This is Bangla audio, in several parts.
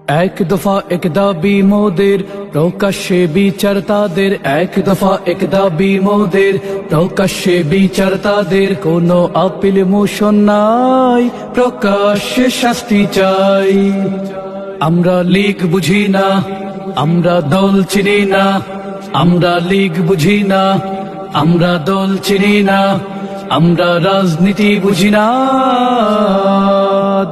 এক দফা এক দাবি মোদের প্রকাশ্যে বিচার তাদের, এক দফা এক দাবি মোদের প্রকাশ্যে বিচার তাদের। কোনো আপিল মোশন নাই, প্রকাশ্যে শাস্তি চাই। আমরা লীগ বুঝি না, আমরা দল চিনি না, আমরা লীগ বুঝি না, আমরা দল চিনি না, আমরা রাজনীতি বুঝি না।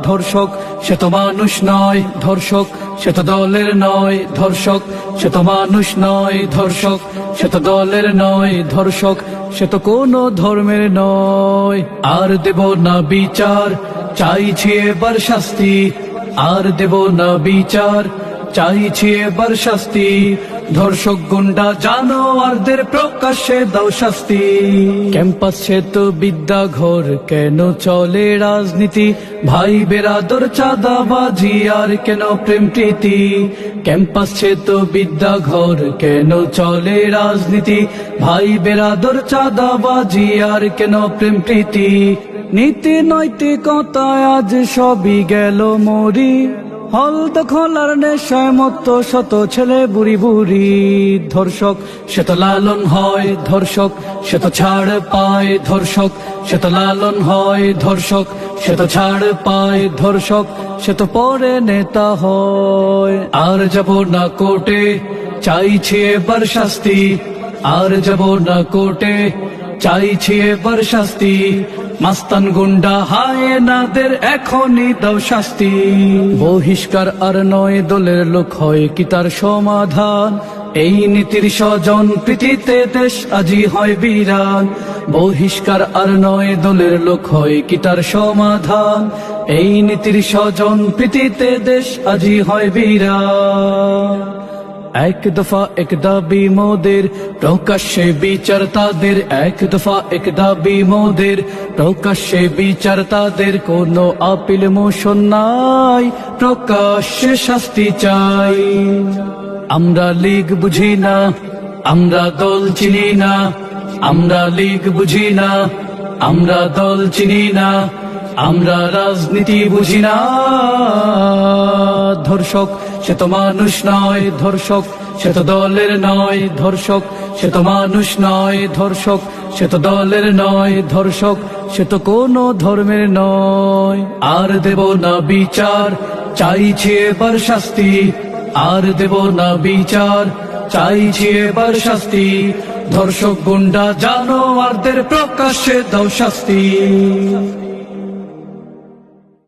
ধর্ষক সে তো মানুষ নয়, ধর্ষক সে তো দলের নয়, ধর্ষক সে তো মানুষ নয়, ধর্ষক সে তো দলের নয়, ধর্ষক সে তো কোনো ধর্মের নয়। আর দেব না বিচার, চাইছি এবার শাস্তি, আর দেব না বিচার, চাইছি এবার শাস্তি। ধর্ষক গুন্ডা জানোয়ারদের প্রকাশ্যে দাও শাস্তি। ক্যাম্পাসে তো বিদ্যাঘর, কেন চলে রাজনীতি? ভাই বেরাদর চাঁদাবাজি আর কেন প্রেম প্রীতি? ক্যাম্পাসে তো বিদ্যাঘর, কেন চলে রাজনীতি? ভাই বেরাদর চাঁদাবাজি আর কেন প্রেম প্রীতি? নীতি নৈতিকতায় আজ সবই গেল মরি, হল দখলার নেশায় মত্ত শত ছেলে বুড়ি বুড়ি। ধর্ষক সে তো লালন হয়, ধর্ষক সে তো ছাড় পায়, ধর্ষক সে তো লালন হয়, ধর্ষক সে তো ছাড় পায়, ধর্ষক সে তো পরে নেতা হয়। আর যাব না কোর্টে, চাইছি এবার শাস্তি, আর যাব না কোর্টে, চাইছি এবার শাস্তি। মাস্তান গুন্ডা হায়েনাদের এখনই দাও শাস্তি। বহিষ্কার আর নয় দলের লোক হয় কি তার সমাধান? এই নীতির স্বজন প্রীতিতে দেশ আজি হয় বিরান। বহিষ্কার আর নয় দলের লোক হয় কি তার সমাধান? এই নীতির স্বজন প্রীতিতে দেশ আজি হয় বিরান। এক দফা এক দাবি মোদের প্রকাশ্যে বিচার তাদের, এক দফা এক দাবি মোদের প্রকাশ্যে বিচার তাদের। কোনো আপিল মোশন নাই, প্রকাশ্যে শাস্তি চাই। আমরা লীগ বুঝি না, আমরা দল চিনি না, আমরা লীগ বুঝি না, আমরা দল চিনি না, আমরা রাজনীতি বুঝি না। ধর্ষক সে তো মানুষ নয়, ধর্ষক সে তো দলের নয়, ধর্ষক সে তো মানুষ নয়, ধর্ষক সে তো দলের নয়, ধর্ষক সে তো কোনো ধর্মের নয়। আর দেব না বিচার, চাইছি এবার শাস্তি, আর দেব না বিচার, চাইছি এবার শাস্তি। ধর্ষক গুন্ডা জানোয়ারদের প্রকাশ্যে দাও শাস্তি।